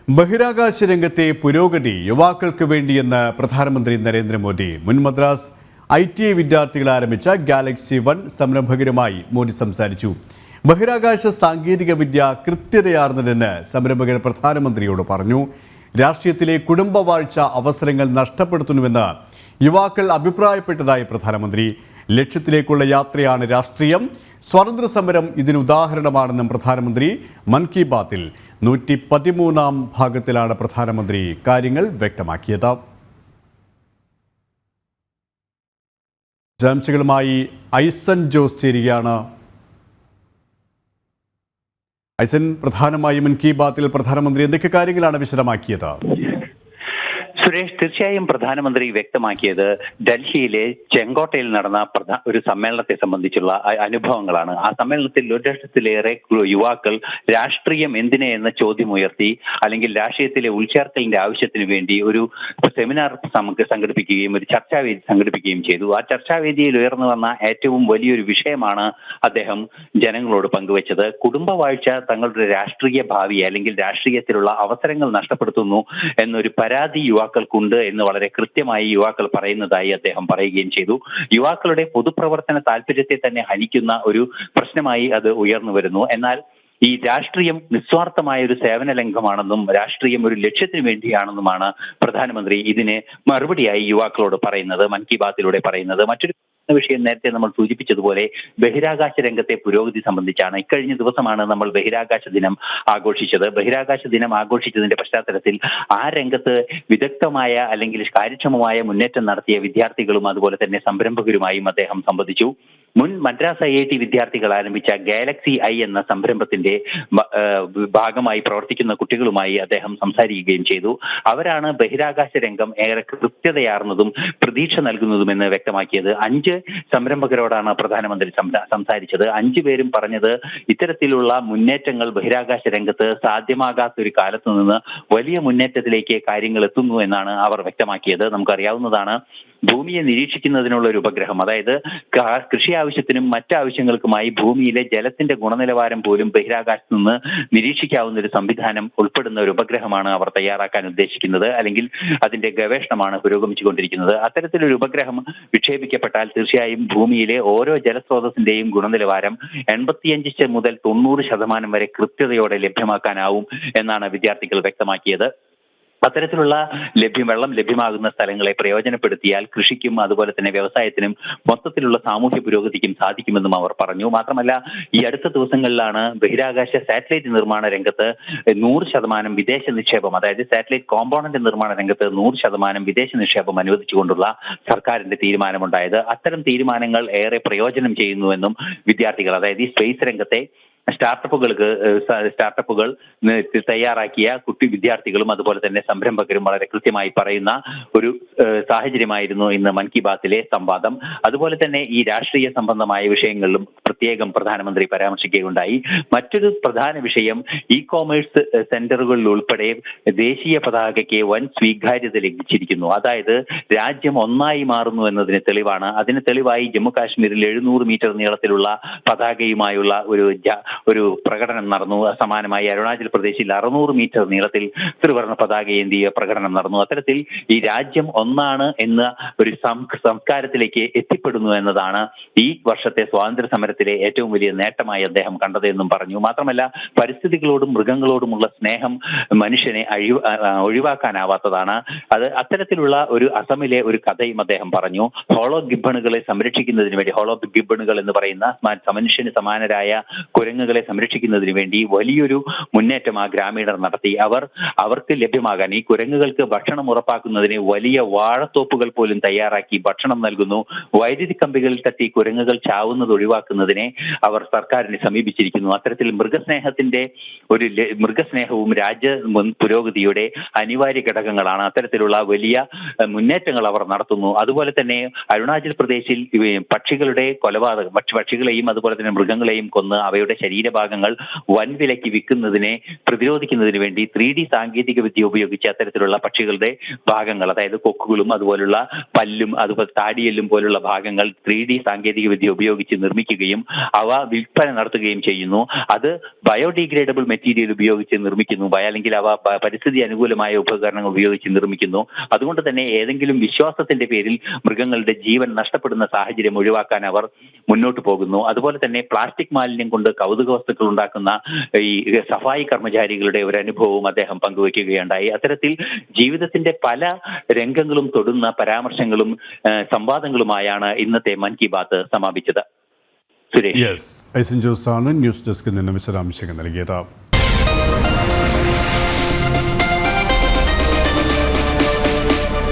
ബഹിരാകാശ രംഗത്തെ പുരോഗതി യുവാക്കൾക്ക് വേണ്ടിയെന്ന് പ്രധാനമന്ത്രി നരേന്ദ്രമോദി. മുൻ മദ്രാസ് ITI വിദ്യാർത്ഥികൾ ആരംഭിച്ച ഗാലക്സി 1 സംരംഭകരുമായി മോദി സംസാരിച്ചു. ബഹിരാകാശ സാങ്കേതിക വിദ്യ കൃത്യതയാർന്നതെന്ന് സംരംഭകർ പ്രധാനമന്ത്രിയോട് പറഞ്ഞു. രാഷ്ട്രീയത്തിലെ കുടുംബവാഴ്ച അവസരങ്ങൾ നഷ്ടപ്പെടുത്തുന്നുവെന്ന് യുവാക്കൾ അഭിപ്രായപ്പെട്ടതായി പ്രധാനമന്ത്രി. ലക്ഷ്യത്തിലേക്കുള്ള യാത്രയാണ് രാഷ്ട്രീയം. സ്വാതന്ത്ര്യ സമരം ഇതിന് ഉദാഹരണമാണെന്നും പ്രധാനമന്ത്രി മൻ കി ബാത്തിൽ 113-ാം ഭാഗത്തിലാണ് പ്രധാനമന്ത്രി കാര്യങ്ങൾ വ്യക്തമാക്കിയത്. വിശദാംശങ്ങളുമായി ഐസൻ ജോസ് ചേരുകയാണ്. ഐസൻ, പ്രധാനമായും മൻ കി ബാത്തിൽ പ്രധാനമന്ത്രി എന്തൊക്കെ കാര്യങ്ങളാണ് വിശദമാക്കിയത്? സുരേഷ്, തീർച്ചയായും പ്രധാനമന്ത്രി വ്യക്തമാക്കിയത് ഡൽഹിയിലെ ചെങ്കോട്ടയിൽ നടന്ന ഒരു സമ്മേളനത്തെ സംബന്ധിച്ചുള്ള അനുഭവങ്ങളാണ്. ആ സമ്മേളനത്തിൽ 1,00,000-ലേറെ യുവാക്കൾ രാഷ്ട്രീയം എന്തിനെ എന്ന ചോദ്യം ഉയർത്തി, അല്ലെങ്കിൽ രാഷ്ട്രീയത്തിലെ ഉൾച്ചേർക്കലിന്റെ ആവശ്യത്തിന് വേണ്ടി ഒരു സെമിനാർ സംഘടിപ്പിക്കുകയും ഒരു ചർച്ചാവേദി സംഘടിപ്പിക്കുകയും ചെയ്തു. ആ ചർച്ചാവേദിയിൽ ഉയർന്നു വന്ന ഏറ്റവും വലിയൊരു വിഷയമാണ് അദ്ദേഹം ജനങ്ങളോട് പങ്കുവച്ചത്. കുടുംബവാഴ്ച തങ്ങളുടെ രാഷ്ട്രീയ ഭാവിയെ അല്ലെങ്കിൽ രാഷ്ട്രീയത്തിലുള്ള അവസരങ്ങൾ നഷ്ടപ്പെടുത്തുന്നു എന്നൊരു പരാതി യുവാക്കൾക്കുണ്ട് എന്ന് വളരെ കൃത്യമായി യുവാക്കൾ പറയുന്നതായി അദ്ദേഹം പറയുകയും ചെയ്തു. യുവാക്കളുടെ പൊതുപ്രവർത്തന താല്പര്യത്തെ തന്നെ ഹനിക്കുന്ന ഒരു പ്രശ്നമായി അത് ഉയർന്നു വരുന്നു. എന്നാൽ ഈ രാഷ്ട്രീയം നിസ്വാർത്ഥമായ ഒരു സേവന രംഗമാണെന്നും രാഷ്ട്രീയം ഒരു ലക്ഷ്യത്തിന് വേണ്ടിയാണെന്നുമാണ് പ്രധാനമന്ത്രി ഇതിന് മറുപടിയായി യുവാക്കളോട് പറയുന്നത്, മൻ കി ബാത്തിലൂടെ പറയുന്നത്. മറ്റൊരു വിഷയം നേരത്തെ നമ്മൾ സൂചിപ്പിച്ചതുപോലെ ബഹിരാകാശ രംഗത്തെ പുരോഗതി സംബന്ധിച്ചാണ്. ഇക്കഴിഞ്ഞ ദിവസമാണ് നമ്മൾ ബഹിരാകാശ ദിനം ആഘോഷിച്ചത്. ബഹിരാകാശ ദിനം ആഘോഷിച്ചതിന്റെ പശ്ചാത്തലത്തിൽ ആ രംഗത്ത് വിദഗ്ധമായ അല്ലെങ്കിൽ കാര്യക്ഷമമായ മുന്നേറ്റം നടത്തിയ വിദ്യാർത്ഥികളും അതുപോലെ തന്നെ സംരംഭകരുമായും അദ്ദേഹം സംവദിച്ചു. മുൻ മദ്രാസ് IIT വിദ്യാർത്ഥികൾ ആരംഭിച്ച ഗാലക്സി I എന്ന സംരംഭത്തിന്റെ ഭാഗമായി പ്രവർത്തിക്കുന്ന കുട്ടികളുമായി അദ്ദേഹം സംസാരിക്കുകയും ചെയ്തു. അവരാണ് ബഹിരാകാശ രംഗം ഏറെ കൃത്യതയാർന്നതും പ്രതീക്ഷ നൽകുന്നതുമെന്ന് വ്യക്തമാക്കിയത്. 5 സംരംഭകരോടാണ് പ്രധാനമന്ത്രി സംസാരിച്ചത്. 5 പേരും പറഞ്ഞത് ഇത്തരത്തിലുള്ള മുന്നേറ്റങ്ങൾ ബഹിരാകാശ രംഗത്ത് സാധ്യമാകാത്തൊരു കാലത്തു നിന്ന് വലിയ മുന്നേറ്റത്തിലേക്ക് കാര്യങ്ങൾ എത്തുന്നു എന്നാണ് അവർ വ്യക്തമാക്കിയത്. നമുക്കറിയാവുന്നതാണ്, ഭൂമിയെ നിരീക്ഷിക്കുന്നതിനുള്ള ഒരു ഉപഗ്രഹം, അതായത് കൃഷി ആവശ്യത്തിനും മറ്റാവശ്യങ്ങൾക്കുമായി ഭൂമിയിലെ ജലത്തിന്റെ ഗുണനിലവാരം പോലും ബഹിരാകാശത്ത് നിന്ന് നിരീക്ഷിക്കാവുന്ന ഒരു സംവിധാനം ഉൾപ്പെടുന്ന ഒരു ഉപഗ്രഹമാണ് അവർ തയ്യാറാക്കാൻ ഉദ്ദേശിക്കുന്നത്, അല്ലെങ്കിൽ അതിന്റെ ഗവേഷണമാണ് പുരോഗമിച്ചുകൊണ്ടിരിക്കുന്നത്. അത്തരത്തിലൊരു ഉപഗ്രഹം വിക്ഷേപിക്കപ്പെട്ടാൽ തീർച്ചയായും ഭൂമിയിലെ ഓരോ ജലസ്രോതസ്സിന്റെയും ഗുണനിലവാരം 85 മുതൽ 90% വരെ കൃത്യതയോടെ ലഭ്യമാക്കാനാവും എന്നാണ് വിദ്യാർത്ഥികൾ വ്യക്തമാക്കിയത്. അത്തരത്തിലുള്ള വെള്ളം ലഭ്യമാകുന്ന സ്ഥലങ്ങളെ പ്രയോജനപ്പെടുത്തിയാൽ കൃഷിക്കും അതുപോലെ തന്നെ വ്യവസായത്തിനും മൊത്തത്തിലുള്ള സാമൂഹ്യ പുരോഗതിക്കും സാധിക്കുമെന്നും അവർ പറഞ്ഞു. മാത്രമല്ല, ഈ അടുത്ത ദിവസങ്ങളിലാണ് ബഹിരാകാശ സാറ്റലൈറ്റ് നിർമ്മാണ രംഗത്ത് 100% വിദേശ നിക്ഷേപം, അതായത് സാറ്റലൈറ്റ് കോമ്പോണന്റ് നിർമ്മാണ രംഗത്ത് 100% വിദേശ നിക്ഷേപം അനുവദിച്ചുകൊണ്ടുള്ള സർക്കാരിന്റെ തീരുമാനമുണ്ടായത്. അത്തരം തീരുമാനങ്ങൾ ഏറെ പ്രയോജനം ചെയ്യുന്നുവെന്നും വിദ്യാർത്ഥികൾ, അതായത് ഈ സ്പേസ് രംഗത്തെ സ്റ്റാർട്ടപ്പുകൾ തയ്യാറാക്കിയ വിദ്യാർത്ഥികളും അതുപോലെ തന്നെ സംരംഭകരും വളരെ കൃത്യമായി പറയുന്ന ഒരു സാഹചര്യമായിരുന്നു ഇന്ന് മൻ കി ബാത്തിലെ സംവാദം. അതുപോലെ തന്നെ ഈ രാഷ്ട്രീയ സംബന്ധമായ വിഷയങ്ങളിലും പ്രത്യേകം പ്രധാനമന്ത്രി പരാമർശിക്കുകയുണ്ടായി. മറ്റൊരു പ്രധാന വിഷയം ഇ-കോമേഴ്സ് സെന്ററുകളിൽ ഉൾപ്പെടെ ദേശീയ പതാകയ്ക്ക് വൻ സ്വീകാര്യത ലഭിച്ചിരിക്കുന്നു. അതായത് രാജ്യം ഒന്നായി മാറുന്നു എന്നതിന് തെളിവാണ്. അതിന് തെളിവായി ജമ്മു കാശ്മീരിൽ 700 മീറ്റർ നീളത്തിലുള്ള പതാകയുമായുള്ള ഒരു പ്രകടനം നടന്നു. സമാനമായി അരുണാചൽ പ്രദേശിൽ 600 മീറ്റർ നീളത്തിൽ ത്രിവർണ്ണ പതാക ഏന്തിയ പ്രകടനം നടന്നു. അത്തരത്തിൽ ഈ രാജ്യം ഒന്നാണ് എന്ന ഒരു സംസ്കാരത്തിലേക്ക് എത്തിപ്പെടുന്നു എന്നതാണ് ഈ വർഷത്തെ സ്വാതന്ത്ര്യ സമരത്തിലെ ഏറ്റവും വലിയ നേട്ടമായി അദ്ദേഹം കണ്ടതെന്നും പറഞ്ഞു. മാത്രമല്ല, പരിസ്ഥിതികളോടും മൃഗങ്ങളോടുമുള്ള സ്നേഹം മനുഷ്യനെ ഒഴിവാക്കാനാവാത്തതാണ്. അത്തരത്തിലുള്ള ഒരു അസമിലെ ഒരു കഥയും അദ്ദേഹം പറഞ്ഞു. ഹോളോ ഗിബ്ബണുകളെ സംരക്ഷിക്കുന്നതിന് വേണ്ടി, ഹോളോ ഗിബ്ബണുകൾ എന്ന് പറയുന്ന മനുഷ്യന് സമാനരായ കുരങ്ങുകളെ സംരക്ഷിക്കുന്നതിന് വേണ്ടി വലിയൊരു മുന്നേറ്റം ആ ഗ്രാമീണർ നടത്തി. അവർക്ക് ലഭ്യമാകാൻ, ഈ കുരങ്ങുകൾക്ക് ഭക്ഷണം ഉറപ്പാക്കുന്നതിന് വലിയ വാഴത്തോപ്പുകൾ പോലും തയ്യാറാക്കി ഭക്ഷണം നൽകുന്നു. വൈദ്യുതി കമ്പികളിൽ തട്ടി കുരങ്ങുകൾ ചാവുന്നത് ഒഴിവാക്കുന്നതിനെ അവർ സർക്കാരിനെ സമീപിച്ചിരിക്കുന്നു. അത്തരത്തിൽ മൃഗസ്നേഹവും രാജ്യ പുരോഗതിയുടെ അനിവാര്യ ഘടകങ്ങളാണ്. അത്തരത്തിലുള്ള വലിയ മുന്നേറ്റങ്ങൾ അവർ നടത്തുന്നു. അതുപോലെ തന്നെ അരുണാചൽ പ്രദേശിൽ പക്ഷികളുടെ കൊലപാതകം, പക്ഷികളെയും അതുപോലെ തന്നെ മൃഗങ്ങളെയും കൊന്ന് അവയുടെ ശരീരം ശരീരഭാഗങ്ങൾ വൻവിലയ്ക്ക് വിൽക്കുന്നതിനെ പ്രതിരോധിക്കുന്നതിന് വേണ്ടി 3D സാങ്കേതിക വിദ്യ ഉപയോഗിച്ച് അത്തരത്തിലുള്ള പക്ഷികളുടെ ഭാഗങ്ങൾ, അതായത് കൊക്കുകളും അതുപോലുള്ള പല്ലും അതുപോലെ താടിയെല്ലും പോലുള്ള ഭാഗങ്ങൾ 3D സാങ്കേതിക വിദ്യ ഉപയോഗിച്ച് നിർമ്മിക്കുകയും അവ വിൽപ്പന നടത്തുകയും ചെയ്യുന്നു. അത് ബയോഡിഗ്രേഡബിൾ മെറ്റീരിയൽ ഉപയോഗിച്ച് നിർമ്മിക്കുന്നു, അല്ലെങ്കിൽ അവ പരിസ്ഥിതി അനുകൂലമായ ഉപകരണങ്ങൾ ഉപയോഗിച്ച് നിർമ്മിക്കുന്നു. അതുകൊണ്ട് തന്നെ ഏതെങ്കിലും വിശ്വാസത്തിന്റെ പേരിൽ മൃഗങ്ങളുടെ ജീവൻ നഷ്ടപ്പെടുന്ന സാഹചര്യം ഒഴിവാക്കാൻ അവർ മുന്നോട്ട് പോകുന്നു. അതുപോലെ തന്നെ പ്ലാസ്റ്റിക് മാലിന്യം കൊണ്ട് കൗതുക വസ്തുക്കൾ ഉണ്ടാക്കുന്ന ഈ സഫായി കർമ്മചാരികളുടെ ഒരു അനുഭവവും അദ്ദേഹം പങ്കുവയ്ക്കുകയുണ്ടായി. അത്തരത്തിൽ ജീവിതത്തിന്റെ പല രംഗങ്ങളും തൊടുന്ന പരാമർശങ്ങളും സംവാദങ്ങളുമായാണ് ഇന്നത്തെ മൻ കി ബാത്ത് സമാപിച്ചത്. സുരേഷ്. ഐസൻ ജോസാണ് ന്യൂസ് ഡെസ്കിൽ നിന്ന് വിശദാംശങ്ങൾ നൽകിയത്.